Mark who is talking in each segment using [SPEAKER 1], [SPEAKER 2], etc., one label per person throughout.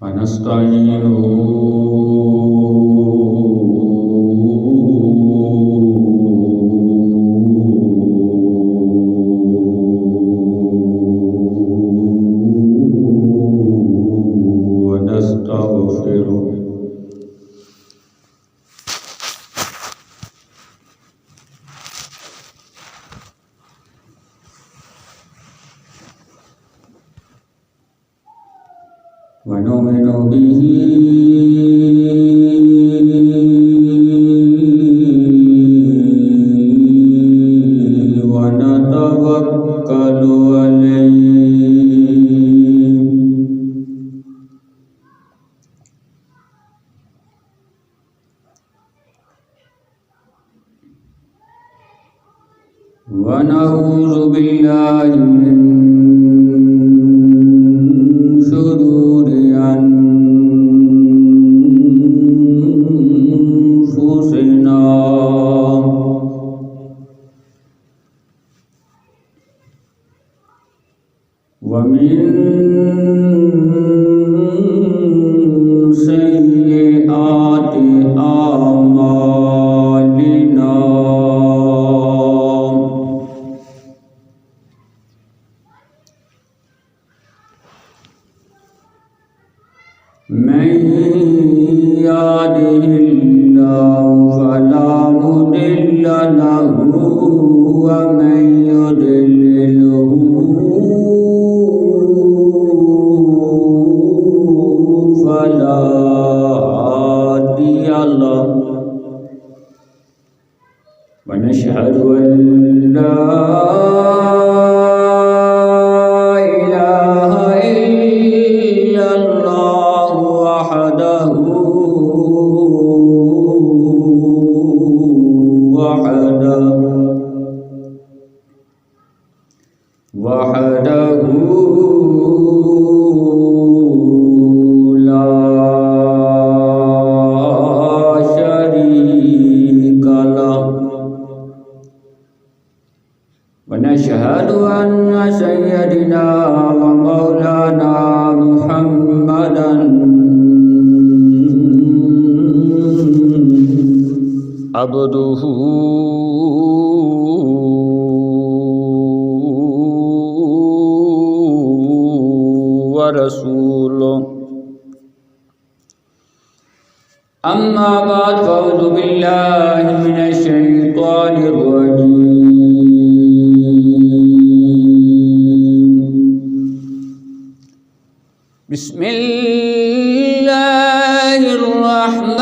[SPEAKER 1] ونستعينه ونستغفره ونؤمن به ونتوكل عليه ونعوذ بالله من شرور أنفسنا ومن سيئات أعمالنا من يهده الله فلا مضل له ومن يضلله فلا هادي له ونشهد أن لا إله إلا الله وحده لا شريك له ونشهد أن سيدنا ومولانا محمدا عبده ورسوله أما بعد فأعوذ بالله من الشيطان الرجيم بسم الله الرحمن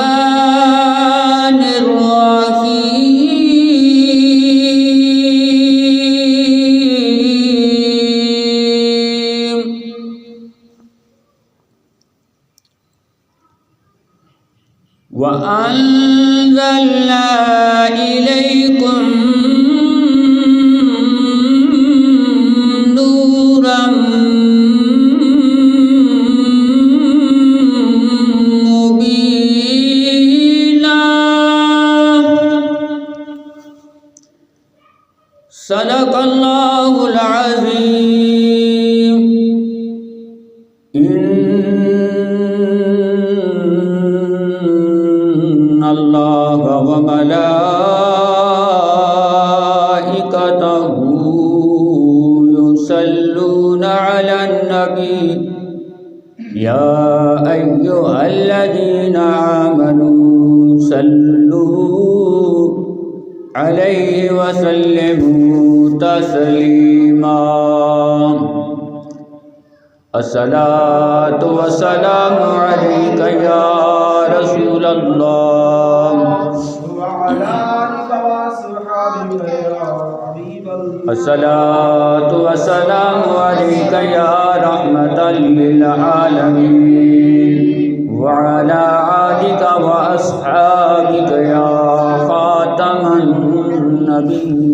[SPEAKER 1] الرحيم وأنزلنا إليكم نورا مبينا صدق الله العظيم إن الله وملائكته يصلون على النبي يا أيها الذين آمنوا صلوا عليه وسلموا تسليما الصلاة والسلام عليك يا رسول الله
[SPEAKER 2] وعلى آلك وأصحابك يا حبيب الله
[SPEAKER 1] الصلاة والسلام عليك يا رحمة للعالمين وعلى آلك وأصحابك يا خاتم النبيين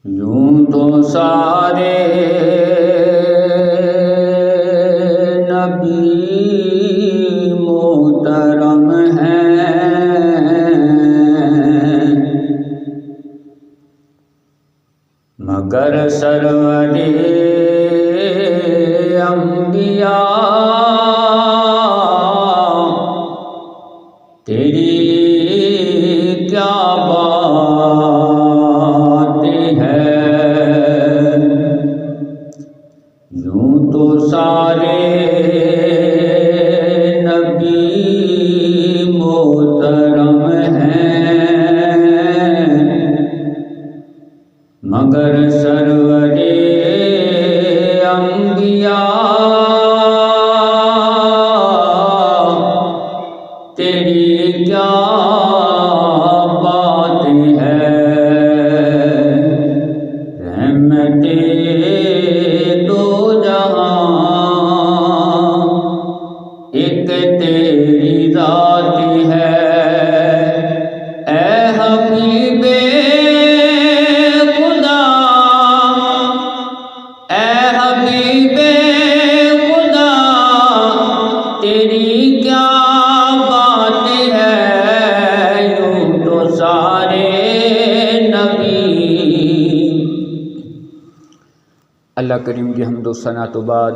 [SPEAKER 1] یوں تو سارے نبی محترم ہیں مگر سرور انبیاء تیری کیا بات ہے، یوں تو سارے نبی محترم ہیں، مگر سرور انبیاء تیری کیا بات ہے، رحمت دو جہاں ایک تیری ذات ہے، اے حبیب خدا، اے حبیب خدا تیری کیا بات ہے، یوں تو سارے نبی۔ اللہ کریم کی حمد و ثنا تو بعد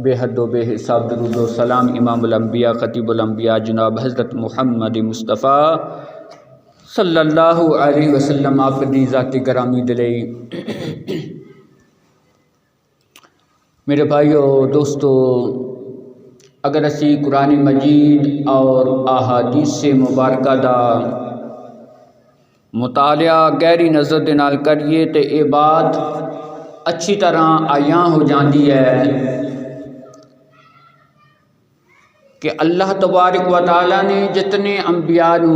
[SPEAKER 1] بے حد و بے حساب درود و سلام امام الانبیاء خطیب الانبیاء جناب حضرت محمد مصطفیٰ صلی اللہ علیہ وسلم آپ دی ذاتی گرامی دلئی۔ میرے بھائیو دوستو، اگر اسی قرآن مجید اور احادیث مبارکہ دا مطالعہ گہری نظر دے نال کریے تے اے بات اچھی طرح آیاں ہو جاندی ہے کہ اللہ تبارک و تعالیٰ نے جتنے انبیاء نو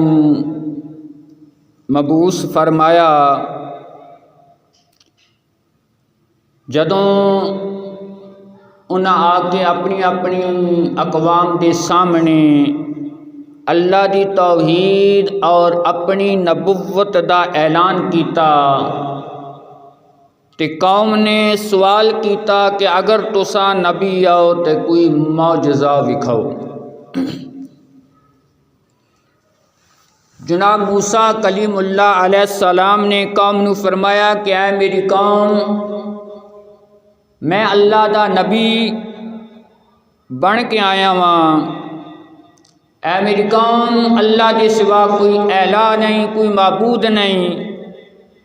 [SPEAKER 1] مبعوث فرمایا، جدوں انہاں آ کے اپنی اپنی اقوام دے سامنے اللہ دی توحید اور اپنی نبوت دا اعلان کیتا تے قوم نے سوال کیتا کہ اگر تساں نبی آؤ تے کوئی معجزہ وکھاؤ۔ جناب موسیٰ کلیم اللہ علیہ السلام نے قوم نو فرمایا کہ اے میری قوم، میں اللہ دا نبی بن کے آیا ہاں، اے میری قوم اللہ دے سوا کوئی الہ نہیں، کوئی معبود نہیں،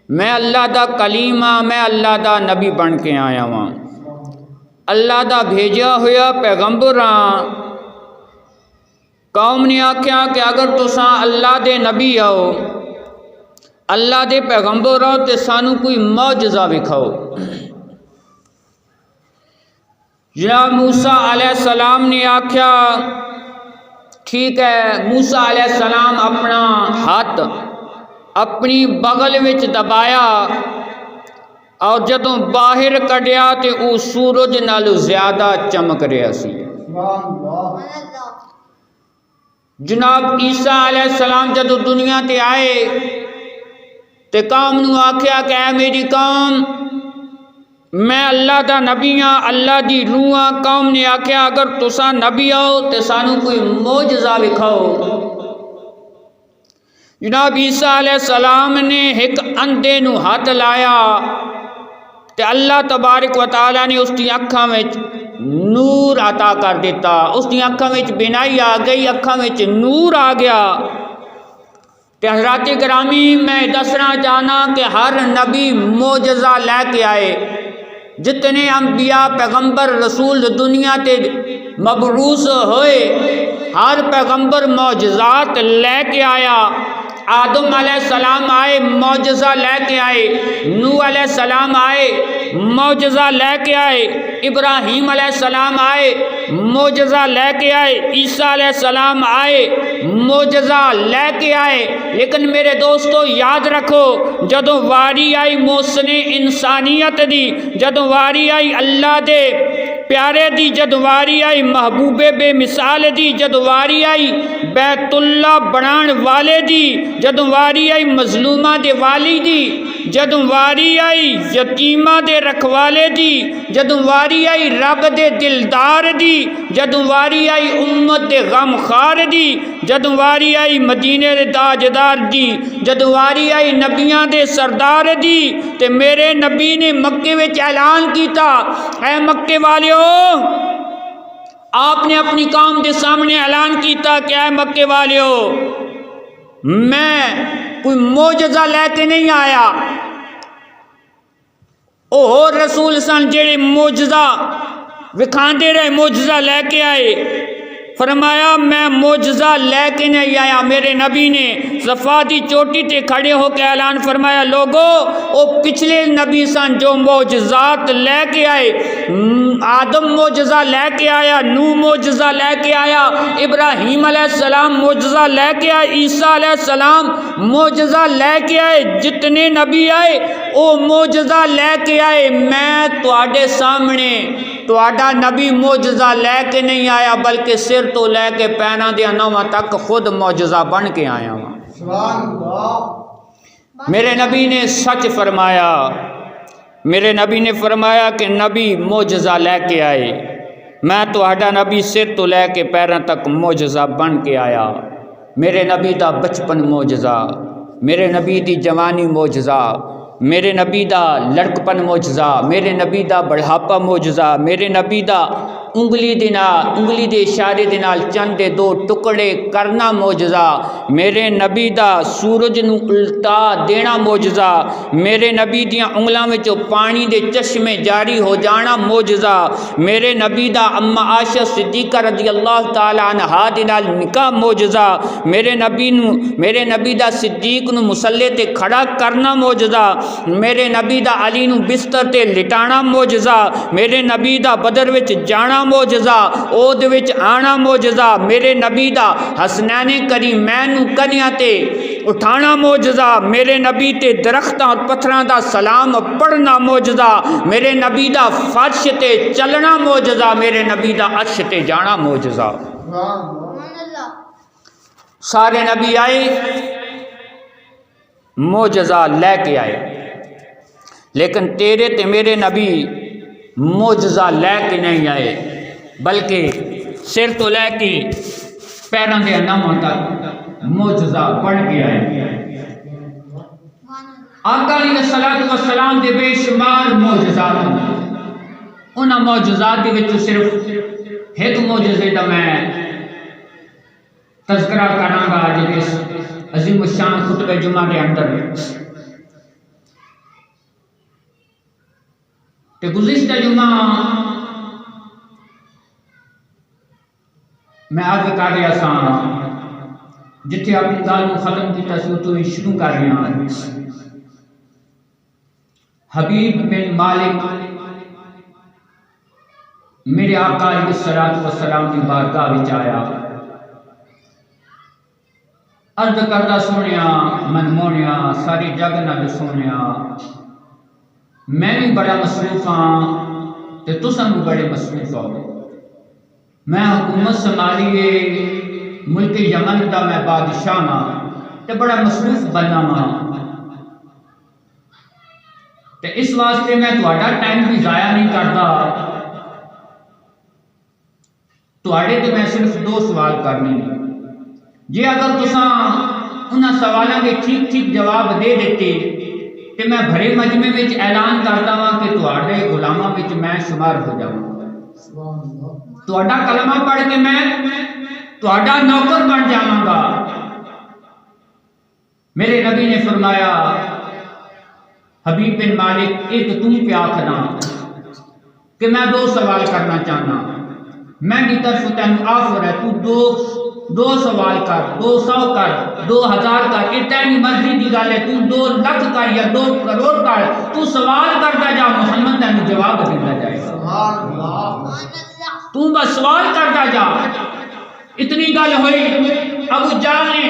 [SPEAKER 1] میں اللہ دا کلیم ہاں، میں اللہ دا نبی بن کے آیا ہاں، اللہ دا بھیجا ہویا پیغمبر ہاں۔ قوم نے آکھیا کہ اگر تساں اللہ دے نبی آؤ، اللہ دے پیغمبر آؤ تے سانو کوئی معجزہ وکھاؤ۔ جناب موسیٰ علیہ السلام نے آکھیا ٹھیک ہے۔ موسیٰ علیہ السلام اپنا ہاتھ اپنی بغل وچ دبایا اور جدوں باہر کڈیا تے او سورج نالوں زیادہ چمک رہا سی۔ جناب عیسیٰ علیہ السلام جدوں دنیا تے آئے تے قوم نو آکھیا کہ اے میری قوم، میں اللہ دا نبی ہاں، اللہ دی روح ہاں۔ قوم نے آکھیا اگر تساں نبی آؤ تے سانو کوئی معجزہ وکھاؤ۔ جناب عیسیٰ علیہ السلام نے ایک اندھے نو ہاتھ لایا تے اللہ تبارک و تعالیٰ نے اس دی اکھاں وچ نور عطا کر دیتا، اس دی اکھاں وچ بینائی آ گئی، اکھاں وچ نور آ گیا۔ تے حضرات گرامی میں دسنا چاہنا کہ ہر نبی معجزہ لے کے آئے، جتنے انبیاء پیغمبر رسول دنیا تے مبعوث ہوئے ہر پیغمبر معجزات لے کے آیا۔ آدم علیہ السلام آئے معجزہ لے کے آئے، نوح علیہ السلام آئے معجزہ لے کے آئے، ابراہیم علیہ السلام آئے معجزہ لے کے آئے، عیسیٰ علیہ السلام آئے معجزہ لے کے آئے۔ لیکن میرے دوستو یاد رکھو، جدوں واری آئی محسن انسانیت دی، جدوں واری آئی اللہ دے پیارے دی، جدوں واری آئی محبوب بے مثال دی، جدوں واری آئی بیت اللہ بنان والے دی، جدوں واری آئی مظلومہ دے والی دی، جدوں واری آئی یتیماں دے رکھوالے دی، جدوں واری آئی رب دے دلدار دی، جدوں واری آئی امت دے غم خار دی، جدوں واری آئی مدینے دے تاجدار دی، جدوں واری آئی نبیاں دے سردار دی، تے میرے نبی نے مکے وچ اعلان کیتا، اے مکے والیو، آپ نے اپنی قوم دے سامنے اعلان کیتا کہ اے مکے والیو، میں کوئی معجزہ لے کے نہیں آیا، او رسول سن جڑے معجزہ وکھاندے رہے، معجزہ لے کے آئے۔ فرمایا میں معجزہ لے کے نہیں آیا۔ میرے نبی نے صفا دی چوٹی تے کھڑے ہو کے اعلان فرمایا، لوگو او پچھلے نبی سن جو معجزات لے کے آئے، آدم معجزہ لے کے آیا، نوح معجزہ لے کے آیا، ابراہیم علیہ السلام معجزہ لے کے آئے، عیسیٰ علیہ السلام معجزہ لے کے آئے، جتنے نبی آئے او معجزہ لے کے آئے، میں تواڈے سامنے تواڈا نبی معجزہ لے کے نہیں آیا بلکہ سر تو لے کے پیراں دے نواں تک خود معجزہ بن کے آیا ہوں۔
[SPEAKER 2] سبحان اللہ۔
[SPEAKER 1] میرے نبی نے سچ فرمایا، میرے نبی نے فرمایا کہ نبی معجزہ لے کے آئے، میں تواڈا نبی سر تو لے کے پیراں تک معجزہ بن کے آیا۔ میرے نبی دا بچپن معجزہ، میرے نبی دی جوانی معجزہ، میرے نبی دا لڑکپن معجزہ، میرے نبی دا بڑھاپا معجزہ، میرے نبی دا انگلی دے اشارے دے نال چند دے دو ٹکڑے کرنا معجزہ، میرے نبی دا سورج نو الٹا دینا معجزہ، میرے نبی دیاں انگلاں وچوں پانی دے چشمے جاری ہو جانا معجزہ، میرے نبی دا اما عائشہ صدیقہ رضی اللہ تعالی عنہا دے نال نکاح معجزہ، میرے نبی دا صدیق نو مصلی تے کھڑا کرنا معجزہ، میرے نبی دا علی نو بستر تے لٹانا معجزہ، میرے نبی دا بدر وچ جانا معجزہ، اود وچ آنا معجزہ، میرے نبی دا حسنین کریمین نو کنیاں تے اٹھانا معجزہ، میرے نبی تے درختاں اور پتھراں دا سلام پڑھنا معجزہ، میرے نبی دا فرش تے چلنا معجزہ، میرے نبی دا عرش تے جانا معجزہ۔ سارے نبی آئے معجزہ لے کے آئے، لیکن تیرے تے میرے نبی معجزہ لے کے نہیں آئے بلکہ سر تو لے کے پیراں دے نواں تک معجزہ بن کے آئے۔ آقا علیہ الصلوۃ والسلام دے بے شمار معجزات، انہاں معجزات دے وچوں صرف ایک معجزے دا میں تذکرہ کراں گا جے اس عظیم الشان خطبہ جمعہ دے اندر۔ کہ گزشتہ جمعہ میں عرض کر رہا سا، جتھے اپنی گل کو ختم کیتا سی اتوں ہی شروع کر رہا ہوں۔ حبیب بن مالک میرے آقا علیہ الصلوۃ والسلام کی بارگاہ وچ آیا، عرض کردہ سنیا من مونیا ساری جگ نال سنیا، میں بھی بڑا مصروف ہاں تے تساں بھی بڑے مصروف ہو، میں حکومت سنبھالیے ملک یمن دا میں بادشاہ ہاں تے بڑا مصروف بننا ہاں، تے اس واسطے میں تہاڈا ٹائم بھی ضائع نہیں کرتا، تہاڈے تے میں صرف 2 سوال کرنے نے، جے اگر تساں انہاں سوالاں دے ٹھیک ٹھیک جواب دے دیتے کہ میں بھرے مجمع وچ اعلان کردا ہاں کہ تہاڈے غلاماں وچ میں شمار ہو جاواں، تہاڈا کلمہ پڑھ کے میں تہاڈا نوکر بن جاواں گا۔ میرے نبی نے فرمایا، حبیب بن مالک ایک تم پہ آکھنا کہ میں 2 سوال کرنا چاہنا، میں کی طرف تینوں آفر ہے، تو دو سوال کر، 200 کر، 2000 کر، یہ تیری مرضی دی گل ہے، تو 2 لاکھ کر یا 2 کروڑ کر، تو سوال کرتا جا، محمد تینوں جواب دیتا جائے گا، تو بس سوال کرتا جا۔ اتنی گل ہوئی، ابو جہل نے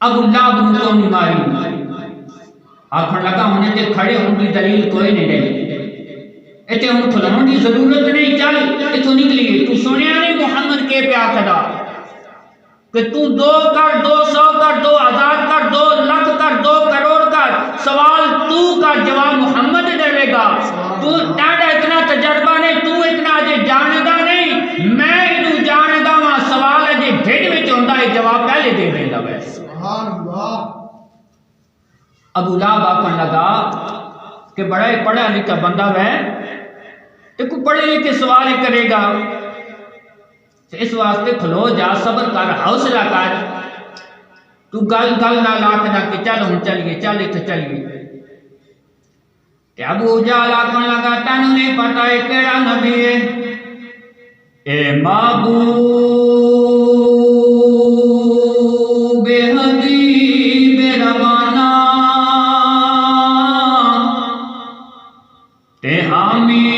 [SPEAKER 1] ابو لہب نوں کیوں نہیں ماری؟ آکھن لگا انہیں تے کھڑے ہون دی دلیل کوئی نہیں رہی، ایتھے ہن کھلاون دی ضرورت نہیں، چل ایتھوں نکلیے، تو سنیا نہیں محمد کے پہ آکھدا کہ تو 2 کر، 200 کر، 2000 کر، 2 لاکھ کر، 2 کروڑ سوال تو کا جواب محمد دے گا. تو ڈاڈا اتنا تجربہ نہیں, تو اتنا اجے جاندا نہیں, میں اینو جاندا وا. سوال اجے ڈھڈ وچ ہوندا ہے, جواب پہلے دے دیندا وے.
[SPEAKER 2] سبحان اللہ.
[SPEAKER 1] ابو لہب آکھن لگا کہ بڑا ہی پڑھا لکھا بندہ ہے تے کو پڑھے لکھے سوال ہی کرے گا. اس واسطے کھلو جا, صبر کر, حوصلہ کر. تو گل نہ لاکھنا کہ چل ہن چلیے, چل اتھے چلیے. تے ابو جہل آکھن لگا تینوں نہیں پتہ ہے کیڑا نبی ہے؟ اے محبوب حبیب روانہ تے حامی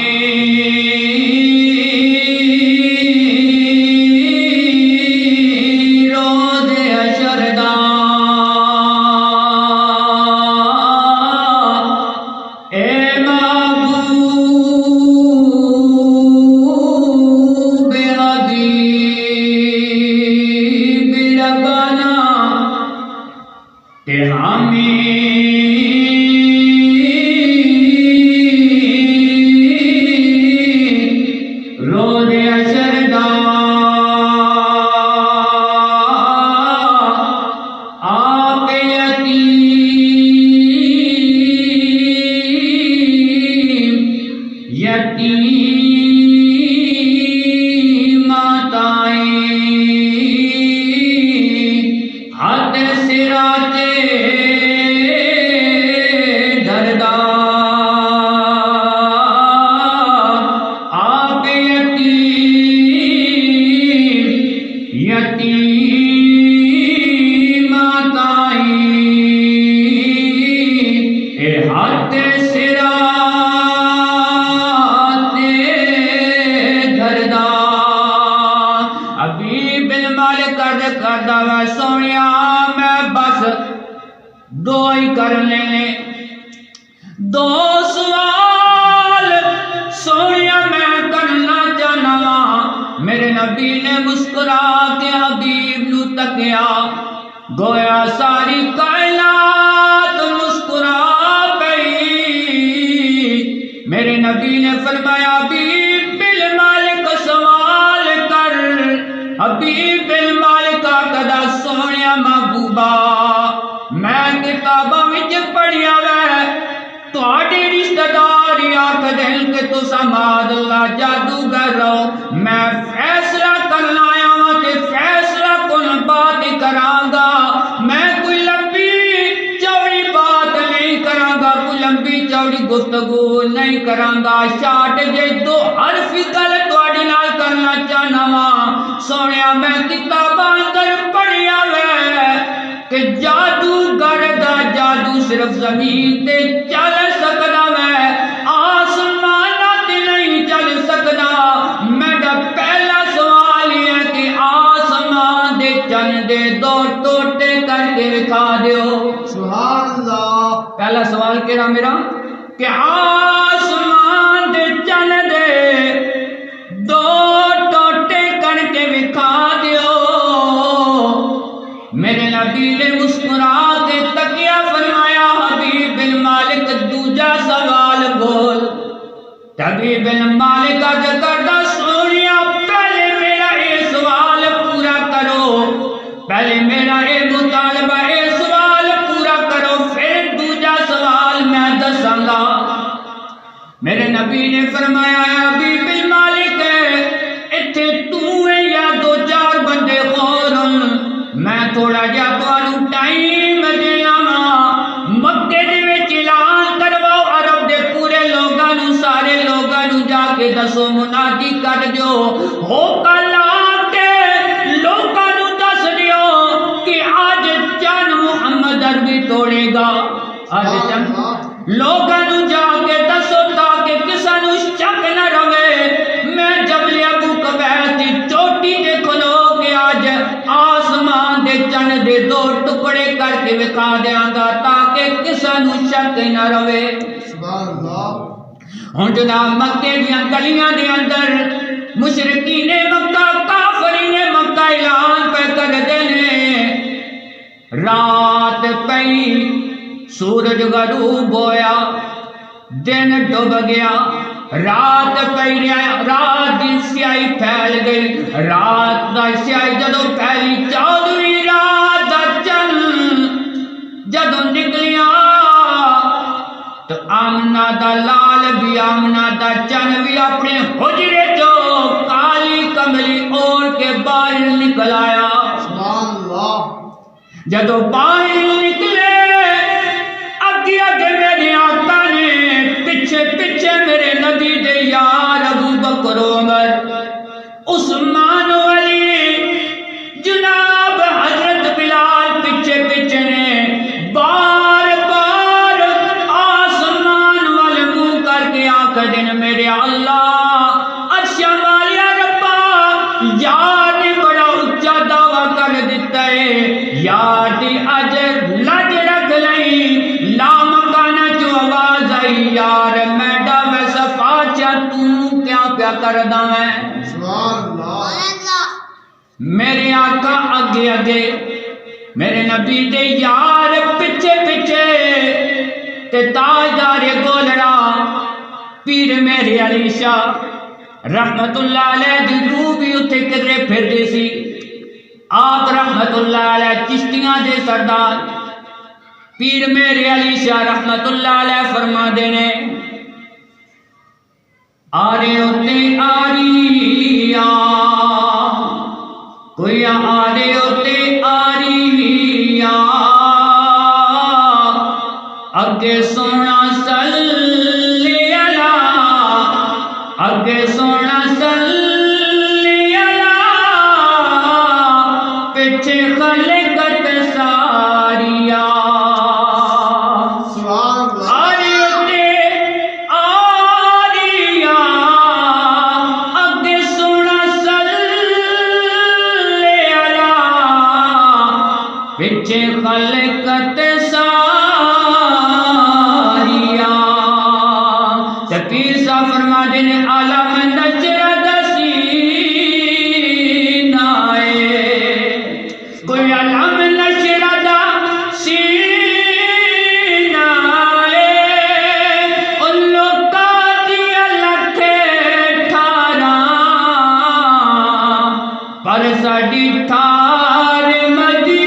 [SPEAKER 1] گویا ساری کائنات مسکرا گئی. میرے نبی نے فرمایا حبیب بن مالک سوال کر. حبیب بن مالک کدا سونیا محبوبہ میں کتاباں وچ پڑھیا وے تہاڈے رشتہ دار آکھ دین کہ تساں ماد اللہ جادوگر ہو. میں فیصلہ کرنا آیا ہاں تے فیصلہ کون بات کراں گا. میں کوئی لمبی چوڑی بات نہیں کراں گا, کوئی لمبی چوڑی گفتگو نہیں کراں گا. شارٹ جے دو حرف گل تہاڈے نال کرنا چاہنا وا. سونیا میں کتاباں اندر پڑھیا وے کہ جادوگر دا جادو صرف زمین تے چل سکدا وے, آسماناں تے نہیں چل سکدا. میرا پہلا سوال یہ ہے کہ آسمان دے چن دے دو ٹوٹے کر کے دکھا دیو.
[SPEAKER 2] سبحان اللہ.
[SPEAKER 1] پہلا سوال کیڑا میرا کہ آسمان دے چن دے دو ٹوٹے کر کے دکھا دیو. میرے نبی نے مسکرا کے تکیا فرمایا حبیب بن مالک دوجا سوال بول. حبیب بن مالک عرض کردا سونیا پہلے میرا یہ سوال پورا کرو, پہلے میرا یہ مطالبہ یہ سوال پورا کرو, پھر دوجا سوال میں دساں گا. میرے نبی نے فرمایا حبیب بن مالک ایتھے تو یا دو چار بندے اور میں تھوڑا جا تانوں ٹائم دینا وا. مکے دے وچ اعلان کرواؤ عرب دے پورے لوگاں نوں, سارے لوگاں نوں جا کے دسو, منادی کر دیو ہو کلا کے لوگاں نوں دس دیو کہ آج چن محمد عربی توڑے گا. آج چن لوگاں نوں جا کے دسو تاکہ کسے نوں شک نہ رہے. میں جبل ابو قبیس دی چوٹی تے کھلو کے آج آسمان دے چن دے دو ٹکڑے کر کے وکھا دیاں گا تاکہ کسے نوں شک نہ رہے.
[SPEAKER 2] سبحان اللہ.
[SPEAKER 1] ہن جناب مکے دیاں گلیاں دے اندر مشرکین مکہ کافرین مکہ اعلان پہ کر دے نے رات پئی سورج غروب ہویا، دن ڈوب گیا، رات پئی رہی، رات دی سیاہی پھیل گئی، رات دا سیاہی جدو پھیلی، 14ویں رات دا چن جدو نکلیا تو آمنہ دا لال بھی، آمنہ دا چن بھی اپنے حجرے جو کالی کملی اوڑھ کے باہر نکل آیا۔
[SPEAKER 2] سبحان اللہ۔
[SPEAKER 1] جدو باہر نکلے اگے اگے میرے آقا نے، پیچھے پیچھے میرے نبی دے یار ابو بکر عمر عثمان علی جناب حضرت بلال پیچھے پیچھے نے، بار بار آسمان والے منہ کر کے آقا دن میرے اللہ عرش والیا ربا، یار نے بڑا اچھا دعویٰ کر دیتا ہے، یار دی اجر لج رکھ لئی، لا مکانہ جو آواز آئی، یار میڈا میں صفا چا تو کیا کیا کردہ میں۔
[SPEAKER 2] سبحان اللہ۔
[SPEAKER 1] میرے آقا آگے آگے، میرے نبی دے یار پچھے پچھے، تے تاجدار گولڑا پیر میرے علی شاہ رحمت اللہ علیہ دی روح بھی اتھے کدرے پھر دی سی۔ آپ رحمت اللہ علیہ چشتیاں دے سردار پیر میرے علی شاہ رحمت اللہ علیہ فرما دینے، آرے ہوتے آریاں کوئی آرے ہوتے آریاں، اگے سونا صلی اللہ، اگے سونا صلی اللہ، پیچھے خلقت ساریاں۔
[SPEAKER 2] سبحان اللہ۔
[SPEAKER 1] پیچھے خلقت ساریاں، پیر صاحب فرما دینے عالم نشر دسینائے، کوئی عالم نشر دسینائے، ان لوکاں دیا لکھے ٹھاراں، پر ساڈی ٹھار مدینہ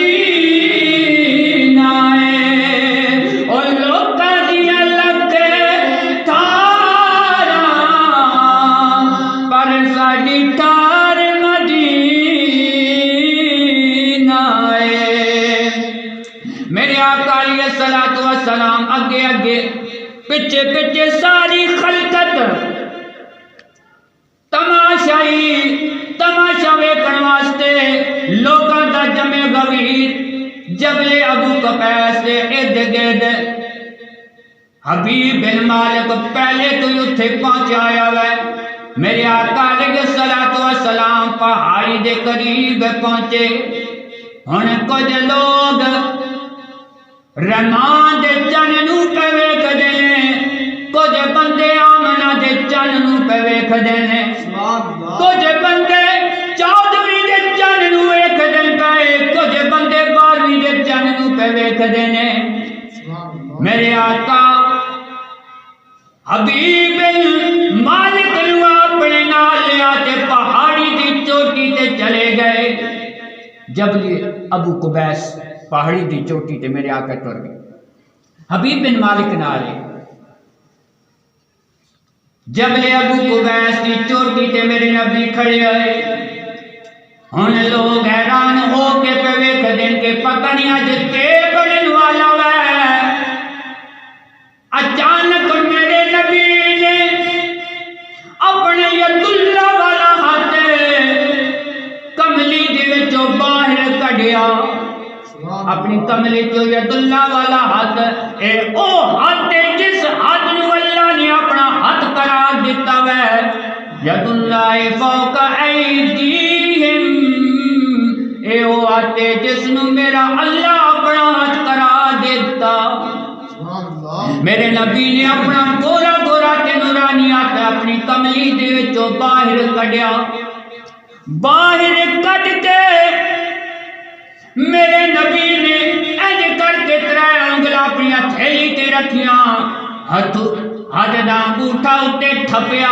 [SPEAKER 1] سلام اگے اگے پچھے پچھے ساری خلقت تماشا ویکھن واسطے لوگاں دا جمع گویر جبل ابو قبیس دے ارد گرد۔ حبیب بن مالک پہلے تو اتھے پہنچایا ہے، میرے آقا علیہ الصلوۃ والسلام پہاڑی دے قریب پہنچے، ہن کچھ لوگ رحمان دے چن نو پہ ویکھ دے نے، کچھ بندے آمنہ دے چن نو پہ ویکھ دے نے، کچھ بندے 14ویں دے چن نو ویکھ دے پے، کچھ بندے 12ویں دے چن نو پہ ویکھ دے نے۔ میرے آقا حبیب مالک نو اپنے نال لیا تے پہاڑی دی چوٹی تے چلے گئے۔ جبل ابو قبیس پہاڑی دی چوٹی تے میرے آقا ٹر گئے، حبیب بن مالک نالے جبل ابو قبیس دی چوٹی تے میرے نبی کھڑے ہوئے۔ ہن لوگ حیران ہو کے پہ ویکھ دین کے پتہ نہیں اج کے بنن والا ہے۔ اچانک میرے نبی نے اپنے ید اللہ والا ہاتھ کملی دے وچوں باہر کڈیا، اپنی کملی جو ید اللہ والا ہاتھ، اے او ہاتھ جس ہاتھ نو اللہ نے اپنا ہاتھ قرار دیتا ہے، ید اللہ فوق ایدیہم، اے او ہاتھ جس نو میرا اللہ اپنا ہاتھ قرار دیتا۔ میرے نبی نے اپنا گورا گورا تے نورانی ہاتھ اپنی کملی دے وچوں باہر کڈیا، باہر کڈ کے میرے نبی نے انج کر کے 3 انگلا اپنی تھیلی تے رکھیاں ہاتھ دا انگوٹھا اتے ٹھپیا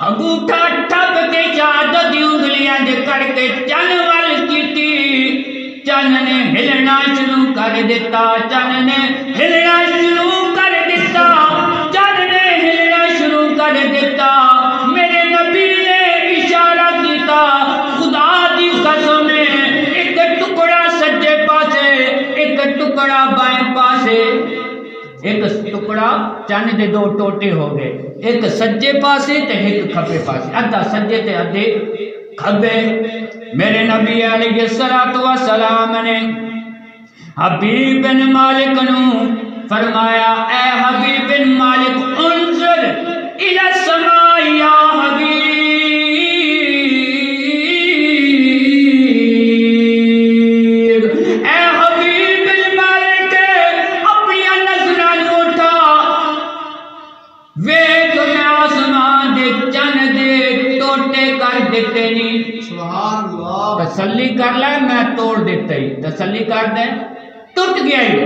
[SPEAKER 1] انگوٹھا ٹھپ کے چاد دی انگلیاں دے کر کے چن وال کیتی چن نے ہلنا شروع کر دیتا چن نے ہلنا شروع کر دیتا چن نے ہلنا شروع کر دیتا میرے نبی نے اشارہ کیتا خدا دی قسم ایک ٹکڑا سجے پاسے ایک ٹکڑا بائیں پاسے ایک ٹکڑا چن دے دو ٹوٹے ہو گئے ایک سجے پاسے تے ایک کھبے پاسے ادھا سجے تے ادھے کھبے میرے نبی علیہ الصلوۃ والسلام نے حبیب بن مالک نو فرمایا اے حبیب بن مالک انظر الی السماء یا حبیب اے حبیب بن مالک اپنی نظراں نو اٹھا ویکھ میں آسمان دے چن دے ٹوٹے کر دیتے نہیں
[SPEAKER 2] سبحان اللہ
[SPEAKER 1] تسلی کر لے میں توڑ دیتا ہی تسلی کر دے ٹوٹ گیا ہی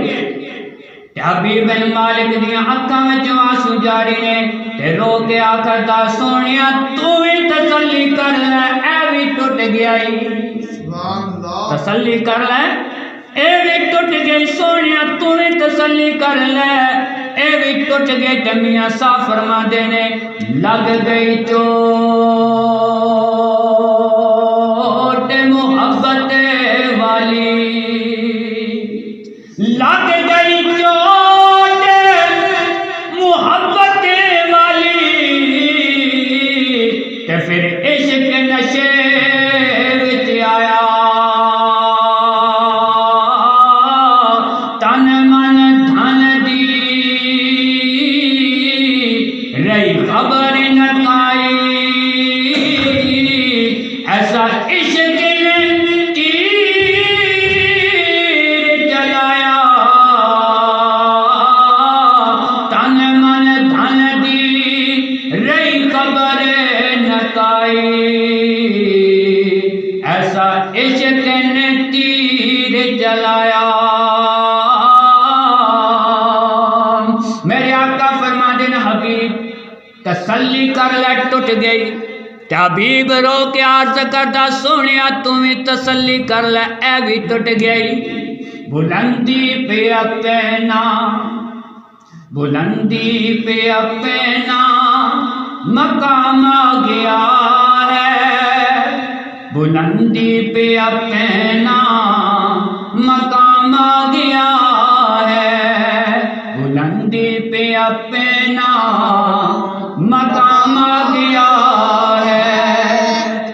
[SPEAKER 1] حبیب بن مالک دیاں اکھاں وچ آنسو جاری نے تے رو کے آکھدا سونیا تو ہی تسلی کر لے اے وی ٹوٹ گیا ہی
[SPEAKER 2] سبحان اللہ
[SPEAKER 1] تسلی کر لے اے وی ٹوٹ گئی سونیا تو ہی تسلی کر لے اے وی ٹوٹ گئے تے میاں صاحب فرما دے نے لگ گئی چوٹ محبت والی لگ گئی چوٹ محبت والی تے پھر عشق نشے وچ آیا تن من دھن دی رہی خبر نکائی ایسا عشق نے تیر جلایا تن من دھن دی رہی خبر نکائی ایسا عشق نے تیر جلایا میرے آقا فرما دین حبیب تسلی کر لے ٹوٹ گئی تے حبیب رو کے عرض کردا سونیا تمہیں تسلی کر لے اے بھی ٹوٹ گئی بلندی پہ اپنا بلندی پہ اپنا مقام آ گیا ہے بلندی پہ اپنا مقام آ گیا ہے بلندی پہ اپنا مقام آ گیا ہے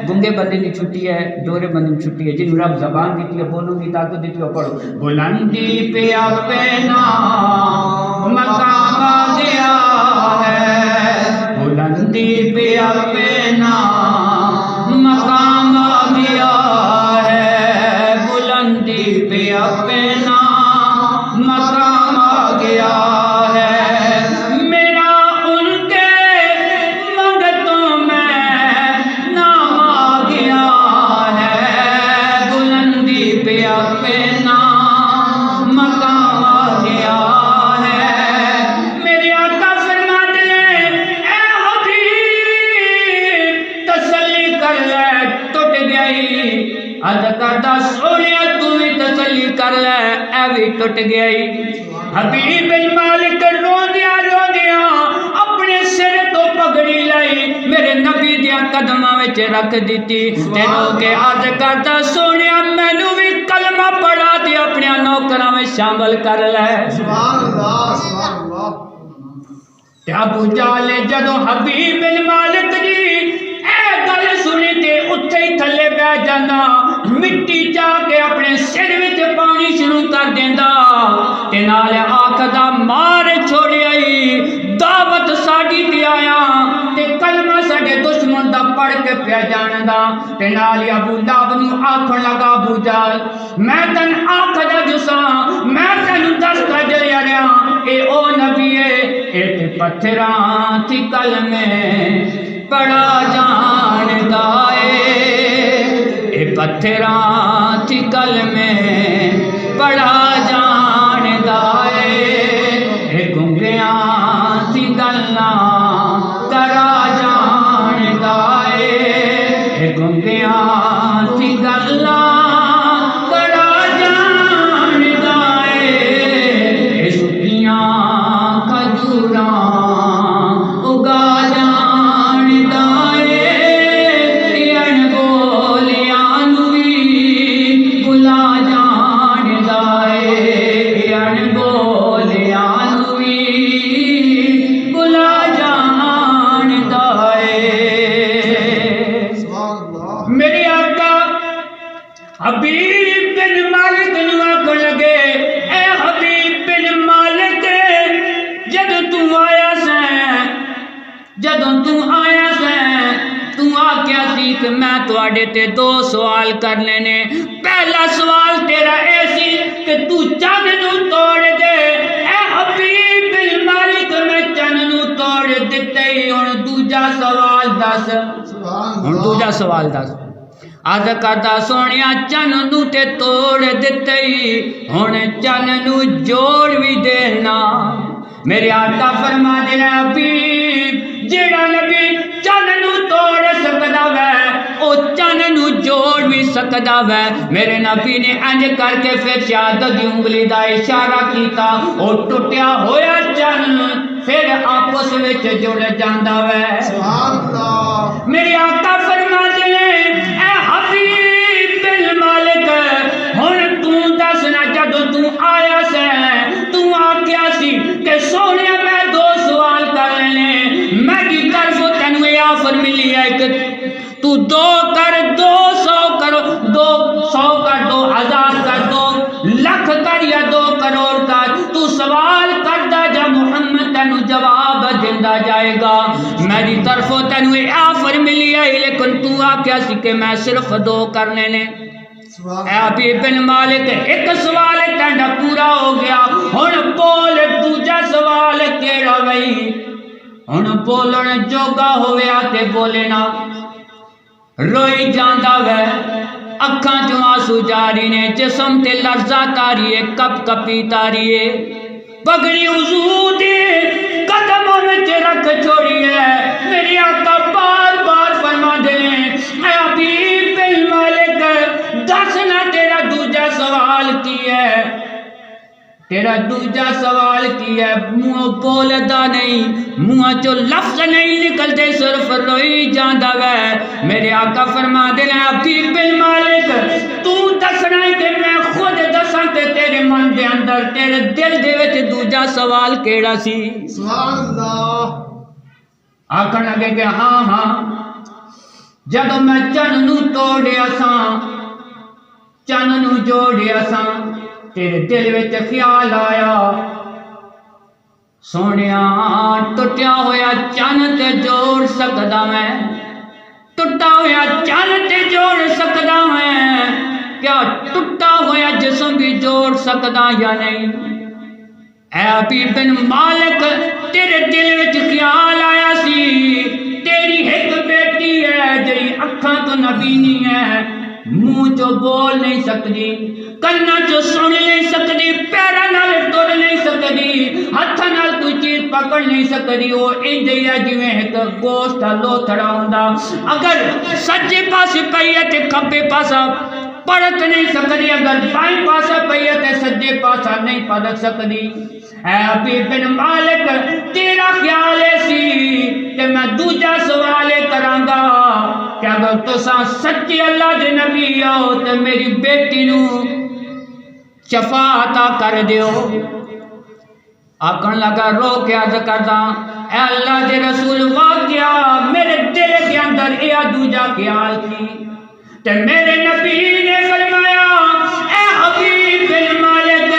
[SPEAKER 1] گنگے بندے کی چھٹی ہے دورے بندے کی چھٹی ہے جن رب زبان دیتی ہے بولوں گی طاقت دیتی ہے پڑھو بلندی پہ اپنا مقام آ گیا ہے بلندی پہ اپنا مقام آ گیا ہے بلندی پہ اپنا مقام آ گیا ٹوٹ گئی حبیب بن مالک روندیاں اپنے سر تو پگڑی لائی میرے نبی دیاں قدماں وچ رکھ دیتی تے رو کے عرض کردا سونیا مینوں بھی کلمہ پڑھا تے اپنے نوکراں وچ شامل کر لے
[SPEAKER 2] سبحان اللہ سبحان اللہ
[SPEAKER 1] تے ابو جہل جدوں حبیب بن مالک دی اے گل سنی تے اوتھے ہی تھلے بیٹھ جاندا مٹی چا کے اپنے سر وچ پانی شروع کر دیندا تے نال آکھدا مار چھوڑیائی دعوت ساڈی تے آیا تے کلمہ ساڈے دشمن دا پڑھ کے پیا جاندا تے نال ابو لہب نو آکھن لگا ابو جہل میں تن آکھدا جساں میں تینوں دس کجلیا رہا اے او نبی اے تے پتھراں تھی کلمے پڑھا جاندا اے پتھراں تھی کلمے پڑھا جاندا اے کہ میں تواڈے تے دو سوال کرنے نے. پہلا سوال تیرا اے سی کہ تو چن نو توڑ دے. اے حبیب المالک میں چن نو توڑ دتے ہی. ہن دوجا سوال دس. ہن دوجا سوال دس. عرض کردا سونیا چن نو تے توڑ دتے ہی. ہن چن نو جوڑ بھی دینا. میرے آقا فرما دے حبیب جیڑا نبی چن نو توڑ سکدا وے او چن نو جوڑ بھی سکدا وے. میرے نبی نے انج کر کے پھر شہادت دی انگلی دا اشارہ کیتا. او ٹوٹیا ہویا چن پھر آپس وچ جڑ جاندا وے.
[SPEAKER 2] سبحان اللہ.
[SPEAKER 1] میرے آقا فرما دے اے حبیب المالک ہن تو دسنا جدو تو آیا سے تو آکھیا سی کہ سونے میں دو سوال کر لینے. میری طرف تینوں یہ آفر ملی ہے کہ تو 2 کر 200 کرو 200 کر 2000 کر 2 لاکھ کر یا 2 کروڑ کر. تو سوال کردا جا محمد تینوں جواب دیندا جائے گا. میری طرف تینوں یہ آفر ملی ہے لیکن تو آکھیا سی کہ میں صرف 2 کرنے نے. اے حبیب بن مالک ایک سوال تینڈا پورا ہو گیا. ہن بول دوجا سوال کیڑا وئی. ہن بولن جوگا ہویا تے بولے نا. روئی جاندا وے اکھاں چوں آنسو جاری نے. جسم تے لرزہ تاری ہے کپ کپی تاری ہے. پگڑی حضور دے قدموں وچ رکھ چھوڑی ہے. میرے آقا بار بار فرما دے اے حبیب بن مالک دسنا تیرا دوجا سوال کی ہے. تیرا دوجا سوال کی ہے. منہ بولدا نہیں منہ چو لفظ نہیں نکلتے صرف روئی جاندا وے. میرے آقا فرما دے حبیب بن مالک تو دسنا ہے کہ میں خود دساں تے تیرے من دے اندر تیرے دل دے وچ دوجا سوال کیڑا سی.
[SPEAKER 2] سبحان اللہ.
[SPEAKER 1] آکھن لگے کہ ہاں ہاں جدو میں چن نو توڑیا ساں چن نو جوڑیا ساں تیرے دل وچ خیال آیا سونیا ٹوٹیا ہویا چن تے جوڑ سکدا میں. ٹوٹا ہویا چن تے جوڑ سکدا میں. کیا ٹوٹا ہویا جسم بھی جوڑ سکدا یا نہیں. اے حبیب بن مالک تیرے دل وچ خیال آیا سی تیری ایک بیٹی ہے جی اکھاں تو نبینی ہے. منہ چو بول نہیں سکتی کنا چو سن نہیں سکتی پیرا نال ٹر نہیں سکتی ہاتھ نال کوئی چیز پکڑ نہیں سکتی. وہ انج ہی ہے جویں ایک گوشت لوتھڑا ہوندا. اگر سجے پاسے پئی ہے تے کھبے پاسا پڑت نہیں سکتی. اگر بائیں پاسا پئی ہے تے سجے پاسا نہیں پڑت سکتی. اے حبیب بن مالک تیرا خیال سی تے میں دوجا سوال کراں گا کہ اگر تساں سچی اللہ دے نبی ہو تے میری بیٹی نو شفا عطا کر دیو. آکھن لگا رو کے عرض کردا اے اللہ دے رسول واقعہ میرے دل کے اندر اے دوجا خیال تھی تے میرے نبی نے فرمایا اے حبیب بن مالک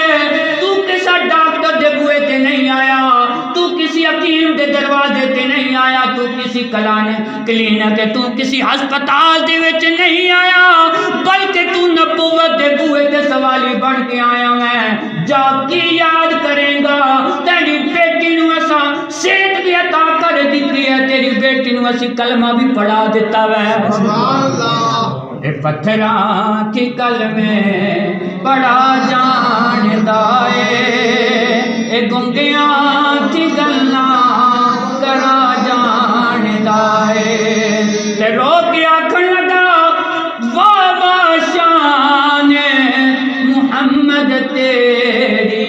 [SPEAKER 1] تو کسا ڈاکٹر دے بوئے تے نہیں آیا. تو کسی حکیم دے دروازے تے نہیں آیا. تو کسی کلینک تو کسی ہسپتال دے وچ نہیں آیا بلکہ تو نبوت دے بوئے تے سوالی بن کے آیا میں. جا کی یاد کریں گا تیری بیٹی نو اساں صحت بھی عطا کر دتی ہے. تیری بیٹی نو اسی کلمہ بھی پڑھا دیتا ہے.
[SPEAKER 2] سبحان اللہ.
[SPEAKER 1] اے پتھراں کی کلمے پڑھا جاندا اے اے گنگیاں کی گلاں کرا جاندا اے. تے رو کے آکھن لگا واہ واہ شان محمد تیری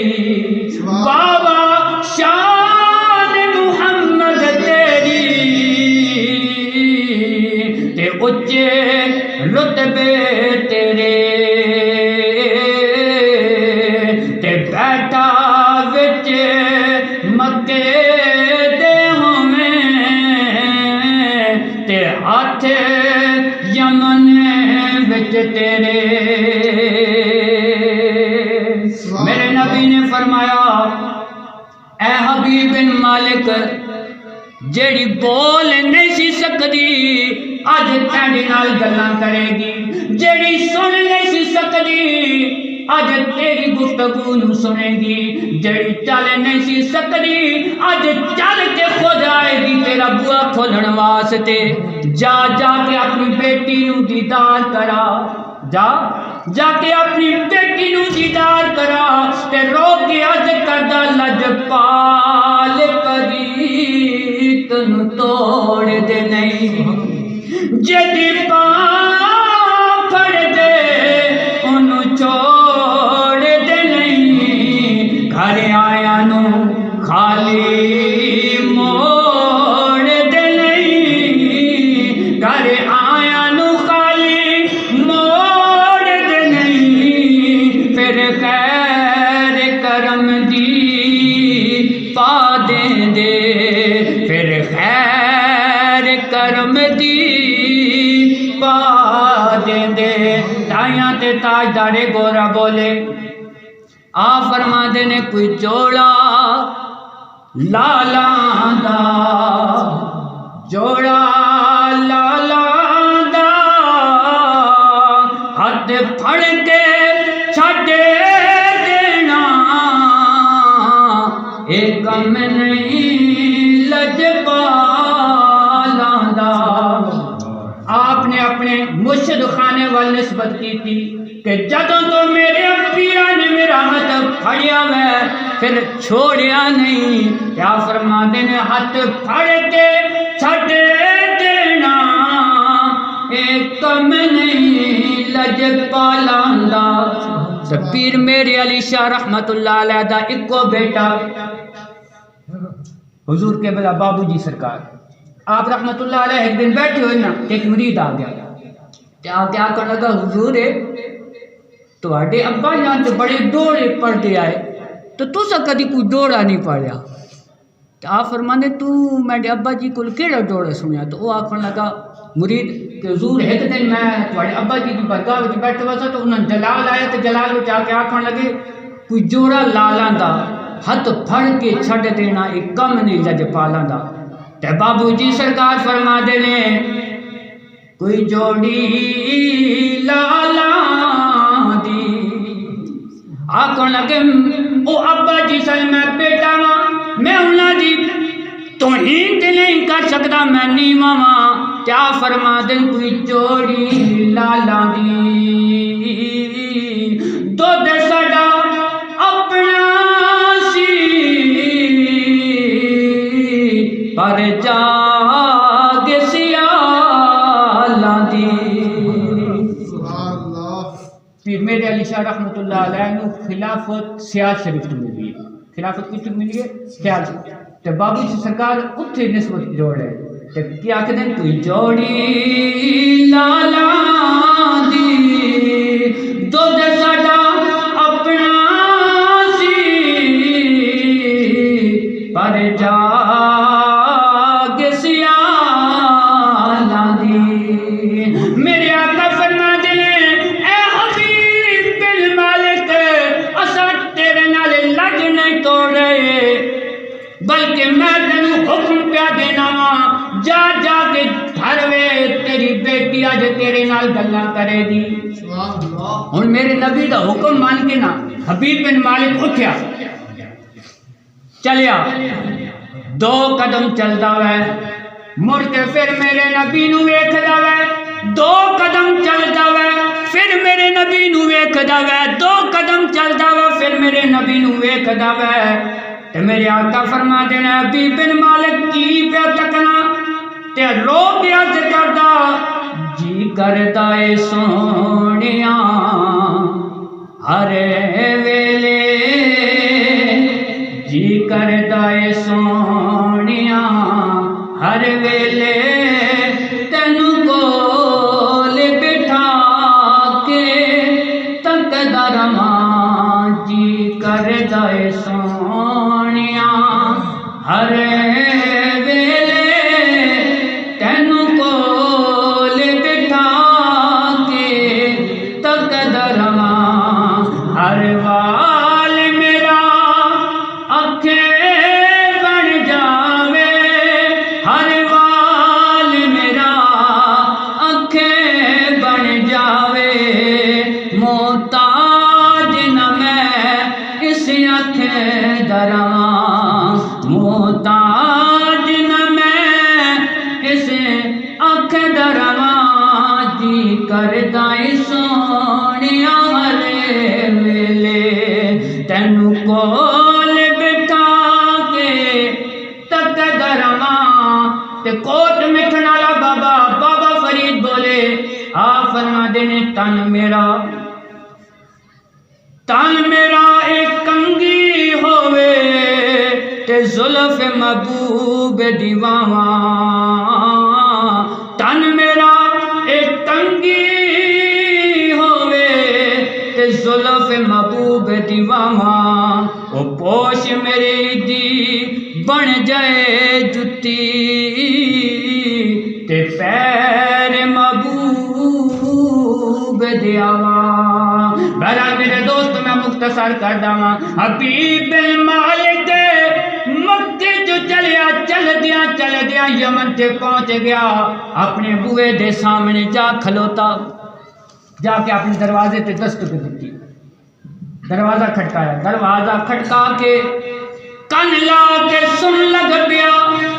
[SPEAKER 1] واہ واہ شان محمد تیری تے اچے رتبے تیرے تے بیٹھا وچ مکے دے ہوویں تے ہاتھ یمن وچ تیرے. میرے نبی نے فرمایا اے حبیب بن مالک جیڑی بول نہیں سی سکتی اج تیرے نال گلاں کرے گی، جیڑی سن نہیں سی سکدی اج تیری گفتگو نو سنے گی، جیڑی چل نہیں سی سکدی اج چل کے خود آئے گی تیرا بوا کھولن واسطے۔ جا جا کے اپنی بیٹی نو دیدار کرا، جا کے اپنی بیٹی نو دیدار کرا تے رو کے عرض کردا لجپال کبھی تنو توڑ دے نہیں، جدی پاں پھڑ دے انو چھوڑ دے نہیں، گھر آیا نو خالی موڑ دے نہیں، گھر آیا نو خالی موڑ دے نہیں، پھر خیر کرم دی پا دے دے، پھر خیر کرم دی پا دے دے۔ تائیاں تے تاجدارے گورا بولے آ فرما دے نے کوئی جوڑا لالاں دا، جوڑا لالاں دا، ہاتھ پھڑ کے چھڈ دینا، اے کم نہیں لجپالاں دا۔ آپ نے اپنے مرشد خانے وال نسبت کی تھی کہ جدوں تو میرے پیرا نے میرا ہاتھ پھڑیا میں پھر چھوڑیا نہیں، کیا فرما دینے ہاتھ پھڑ کے چھڈ دینا، ایک کم نہیں لجپالاں دا۔ پیر میرے علی شاہ رحمت اللہ علیہ دا اکو بیٹا حضور کے بلا بابو جی سرکار، آپ رحمت اللہ علیہ ایک دن بیٹھے ہوئے نا، ایک مرید آ گیا، کیا کرنے لگا حضور ہے تو آڈے ابا جان تو بڑے دوڑے پڑھتے آئے تو تُسا کدی کوئی دوڑا نہیں پڑھیا، تو آپ فرمانے تو میرے ابا جی کو کیڑا دوڑا سنیا، تو وہ آکھن لگا مرید کہ حضور ایک دن میں تھوڑے ابا جی کی برگاہ وچ بیٹھا ہوا تھا تو انہوں نے جلال آیا تو جلال وچ آ کے آکھن لگے کوئی جوڑا لالاں دا ہاتھ پھڑ کے چھڈ دینا ایک کم نہیں لجپالاں دا۔ تے بابو جی سرکار فرما دے نے کوئی جوڑی لالاں دی، آکھن لگے او ابا جی سن میں بیٹا ماں، میں انہاں دی توہین تے نہیں کر سکدا، میں نیواں واں، کیا فرما دے کوئی جوڑی لالاں دی، دودھ ساڈا اپنا سی پر جاگ سیالاں دی۔ پھر میرے علی شاہ رحمت اللہ علیہ نو خلافت سیال شریف تو ملی ہے، خلافت کس تو ملی ہے سیال شریف، تو بابو جی سرکار اتھے نسبت جوڑ ہے، تو کیا کہتے ہیں کوئی جوڑی لالاں دی، دودھ ساڈا اپنا سی پر جاگ سیالاں دی۔ میرے آقا فرما دے اے حبیب بن مالک اساں تیرے نال لج نہیں توڑ رہے، بلکہ میں تینوں حکم پیا دینا وا، جا جا کے گھر وے تیری بیٹی اج تیرے نال گلاں کرے گی۔ ہن میرے نبی دا حکم مان کے نا حبیب بن مالک اٹھیا چلیا، دو قدم چلدا وے، مڑ کے پھر میرے نبی نو ویکھدا وے، دو قدم چلدا وے، پھر میرے نبی نو ویکھدا وے، دو قدم چلدا وے، پھر میرے نبی نو ویکھدا وے، تے میرے آقا فرما دینا حبیب بن مالک کی پیا تکنا، تے رو کے عرض کردا جی کردا اے سونیاں ہر ویلے، جی کردا اے سونیاں ہر ویلے، تینوں کول بٹھا کے تکدا رہاں، جی کردا اے سونیاں ہر ویلے، تینوں کول بٹھا کے تکدا رہاں، ہر وال میرا اکھیں بن جاوے، ہر وال میرا اس اکھیں دراں محتاج نہ میں اس اکھیں دراں جی کردہ سونیا ہرے ویلے تینوں کول بٹھا کے تک دراں تے کوٹ مٹھن والا بابا فرید بولے آ فرما دینے تن میرا ایک کنگی ہوئے تے زلف محبوب دیواں تن میرا ایک کنگی ہوئے تے زلف محبوب دیواں او پوش میری دی بن جائے جتی تے پیر محبوب دیاواں بہرحال میرے دوست میں مختصر کر داواں حبیب مالک مکے جو چل دیا یمن تے پہنچ گیا اپنے بوئے دے سامنے جا کھلوتا جا کے اپنے دروازے تے دستک دیتی دروازہ کھٹکایا دروازہ کھٹکا کے کن لا کے سن لگ پیا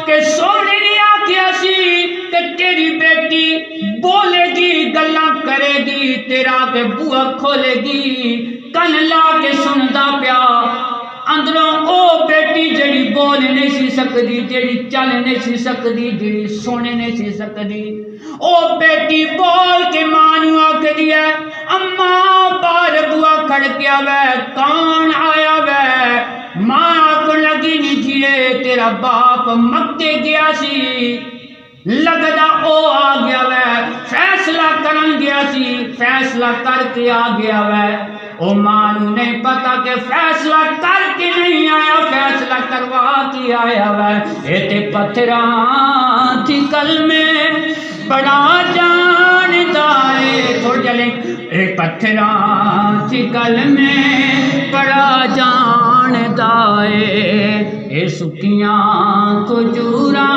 [SPEAKER 1] کہ سونے نے آکھیا سی کہ تیری بیٹی بولے گی گلاں کرے گی تیرا کے بوا کھولے گی کن لا کے سندا پیا اندروں او بیٹی جڑی بول نہیں سی سکدی جڑی چل نہیں سی سکدی جڑی سونے نہیں سی سکدی او بیٹی بول کے ماں نوں آکھدی ہے اماں بار بوا کھڑکیا وے کون آیا وے ماں آکھن لگی نہیں جیے تیرا باپ مکے گیا سی لگدا او آ گیا وے فیصلہ کرن گیا سی فیصلہ کر کے آ گیا وے او ماں نوں نہیں پتا کہ فیصلہ کر کے نہیں آیا فیصلہ کروا کے آیا وے اے تے پتھراں تھی کل میں بڑا جاندا اے تھوڑ جلیں اے پتھراں تھی کل میں بڑا جاندا اے سکیاں کھجوراں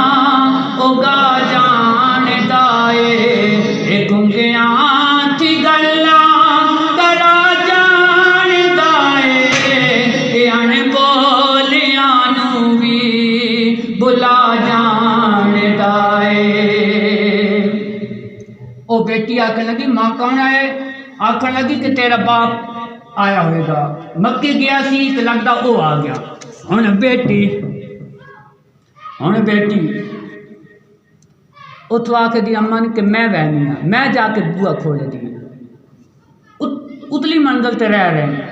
[SPEAKER 1] اگا جاندا اے گنگیاں تھی گلاں کرا جاندا اے ان بولیاں نوں وی بلا جاندا اے او بیٹی آکھن لگی ماں کون ہے آکھن لگی کہ تیرا باپ آیا ہوئے گا مکے گیا سی تو لگتا او آ گیا ہن بیٹی اتو آ کے دی امن کہ میں وہنی ہاں میں جا کے بوا کھول دی اتلی منزل تے رہ رہے ہیں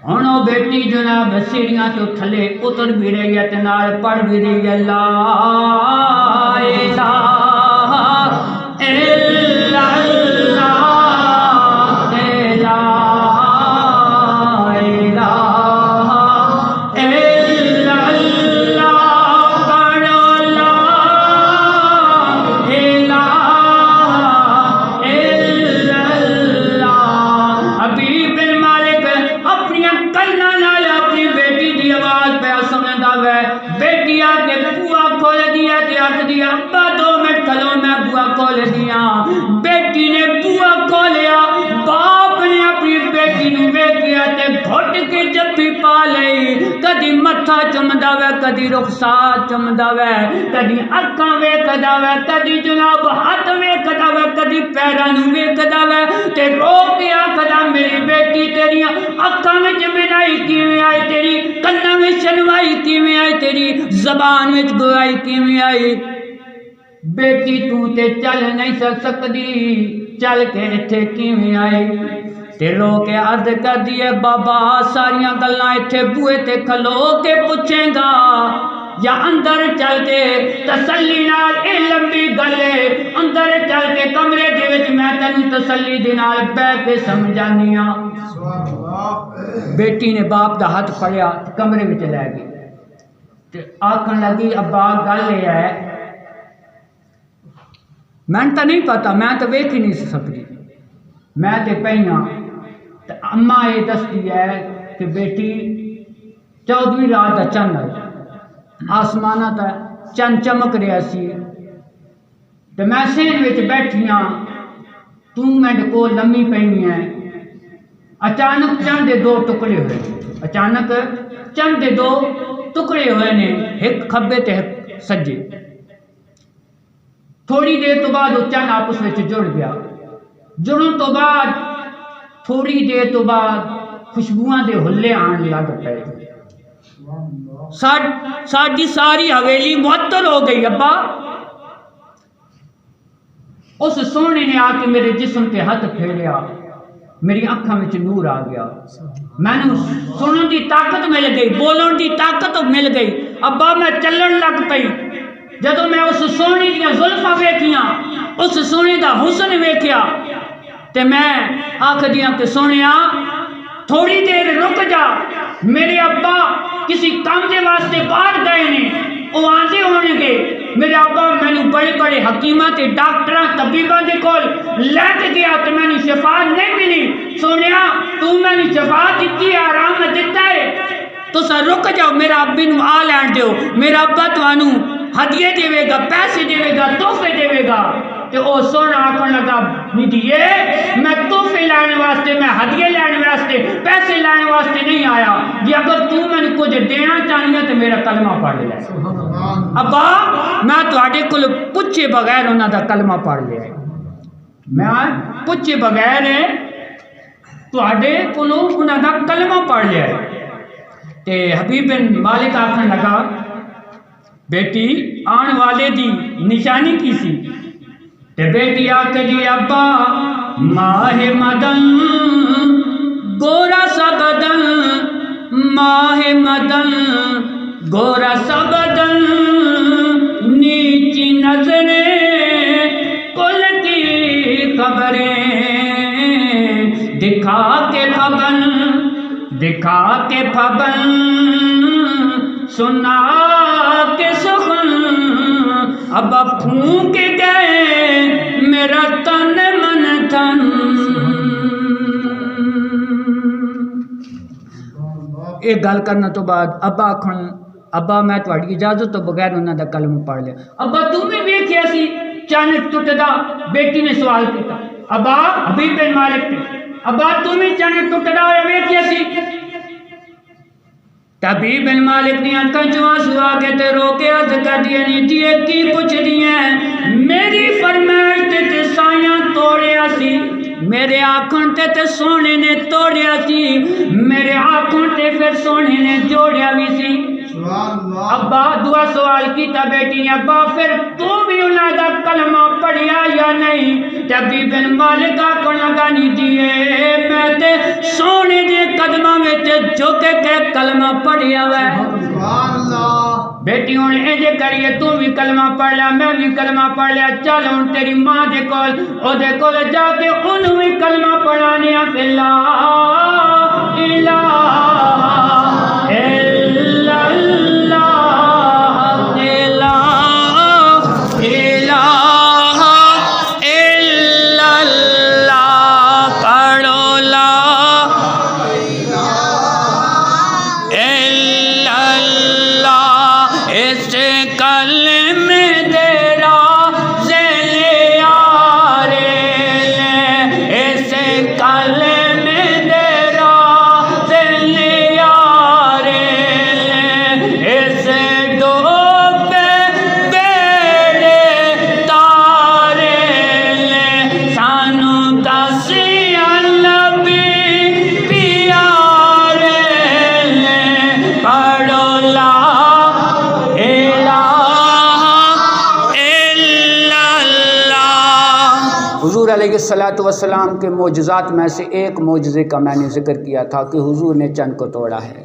[SPEAKER 1] ہن او بیٹی جناب سیڑھیاں تو تھلے اتر بھی رہی ہے تے نال پڑھ بھی رہی ہے لا الہ الا اللہ بیٹی نے بوا کھولیا باپ نے اپنی بیٹی نوں ویکھیا تے گھٹ کے جفی پا لئی کدی متھا چمدا وے کدی رخسار چمدا وے کدی اکھاں ویکھدا وے کدی جناب ہاتھ ویکھدا وے کدی پیراں نوں ویکھدا وے تے رو کے آکھدا میری بیٹی تیریاں اکھاں وچ بینائی کیویں آئی تیری کناں وچ سنوائی کیویں آئی تیری زبان وچ گوائی کیویں آئی بیٹی تو تے چل نہیں سکدی چل کے اتھے کیویں آئی تے رو کے عرض کر دیے بابا ساریاں گلاں اتھے بوئے تے کھلو کے پوچھیں گا یا اندر چل کے تسلی نال اے لمبی گلے اندر چل کے کمرے دے وچ میں تینوں تسلی دے نال بیٹھ کے سمجھانی ہاں بیٹی نے باپ دا ہاتھ پھڑیا کمرے وچ لے گئی تے آکھن لگی ابا گل اے ہے میں تو نہیں پتا میں تو ویکھ ہی نہیں سکتی میں تے پہیاں تے اماں یہ دستی ہے کہ بیٹی 14ویں رات دا چند آسمانہ تا چند چمک رہا سی تے میں سین وچ بیٹھی ہاں تو میرے کو لمی پئی ہے اچانک چند دے دو ٹکڑے ہوئے، اچانک چند دے دو ٹکڑے ہوئے نے، ایک کھبے تے ایک سجے۔ تھوڑی دیر تو بعد وہ چند آپس میں جڑ گیا، جڑن تو بعد تھوڑی دیر تو بعد خوشبوئاں دے ہلے آن لگ پے، ساری ساری حویلی معطر ہو گئی۔ ابا اس سونے نے آ کے میرے جسم تے ہاتھ پھیریا، میری اکھاں وچ نور آ گیا، میں نے سنن دی طاقت مل گئی، بولن دی طاقت مل گئی۔ ابا میں چلن لگ پئی، جدوں میں اس سونے دیاں زلفاں ویکھیاں، اس سونے دا حسن ویکھیا تے میں آکھدیاں کہ سونیا تھوڑی دیر رک جا، میرے ابا کسی کام دے واسطے باہر گئے نے، وہ آندے ہونے گے۔ میرے ابا میں بڑے بڑے حکیماں تے ڈاکٹراں طبیباں دے کول لے کے گیا تے میں شفا نہیں ملی۔ سونیا تو میں شفا دیتی ہے، آرام دیتا ہے، تو سا رک جاؤ، میرا ابی نو آ لین دیو، میرا ابا تانوں ہدیے دے گا، پیسے دے گا، تحفے دے گا۔ تے او سونا آکھن لگا نیڈیے میں تحفے لینے واسطے، میں ہدیے لینے واسطے، پیسے لینے واسطے نہیں آیا، جی اگر تو میں کچھ دینا چاہنی ہے تو میرا کلمہ پڑھ لے۔ ابا میں تواڈے کول پوچھے بغیر انہاں دا کلمہ پڑھ لیا، میں پوچھے بغیر تواڈے کولوں انہاں دا کلمہ پڑھ لیا۔ تے حبیب بن مالک آکھن لگا بیٹی آن والے دی نشانی کی سی؟ تے بیٹی آکھے جی ابا ماہ مدن گورا سا بدن، ماہ مدن گورا سا بدن، نیچی نظریں کل کی خبریں، دکھا کے پھبن دکھا کے پھبن، سنا کے سخن، ابا پھونک گئے میرا تن من تن۔ ایک گل کرنا تو بعد ابا آکھن ابا میں تواڈی اجازت تو بغیر انہاں دا کلمہ پڑھ لیا۔ ابا تو بھی ویکھیا سی چانک ٹٹدا؟ بیٹی نے سوال کیتا، ابا حبیب بن مالک نے، ابا تو بھی چانک ٹٹدا ہویا ویکھیا سی؟ حبیب بن مالک نے اکھاں چوں آنسو آ کے تے رو کے عرض کر دیا نہیں جی کی پوچھ دی ہیں؟ میری فرمائش تے سایاں توڑیا سی، میرے آنکھوں تے سونے نے توڑیا سی، میرے آنکھوں تے پھر سونے نے جوڑیا بھی سی۔ ابا دعا سوال کیتا بیٹی نے، ابا پھر تو بھی انہاں دا کلمہ پڑھیا یا نہیں؟ حبیب بن مالک آکھن لگا نہیں جی میں تے سونے دے قدماں وچ جھک کے کلمہ پڑھیا وے۔ بیٹی ہوں انجے کریے تو بھی کلمہ پڑھ لیا، میں بھی کلمہ پڑھ لیا، چل ہوں تیری ماں دے کول او دے کول جا کے انہوں بھی کلمہ پڑھانے آ پھر لا الہ الا اللہ لا الہ الا اللہ، پڑھو لا الا اللہ، اس کلمے دے رازے لے آرے لے، اس کلمے دے رازے لے آرے لے، اس ڈوبے بیڑے تارے لے، سانو دسیا نبی پیارے لے، پڑھو لا الہ الا اللہ۔ حضور علیہ الصلوۃ والسلام کے معجزات میں سے ایک معجزے کا میں نے ذکر کیا تھا کہ حضور نے چند کو توڑا ہے،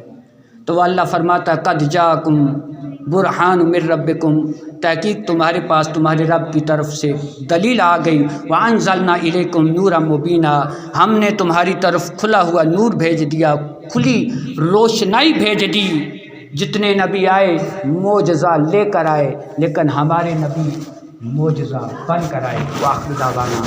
[SPEAKER 1] تو اللہ فرماتا ہے قد جاءکم برہان من ربکم، تحقیق تمہارے پاس تمہارے رب کی طرف سے دلیل آ گئی، وانزلنا الیکم نورا مبینا، ہم نے تمہاری طرف کھلا ہوا نور بھیج دیا، کھلی روشنائی بھیج دی۔ جتنے نبی آئے معجزہ لے کر آئے، لیکن ہمارے نبی معجزہ بن کر آئے۔ وآخر دعوانا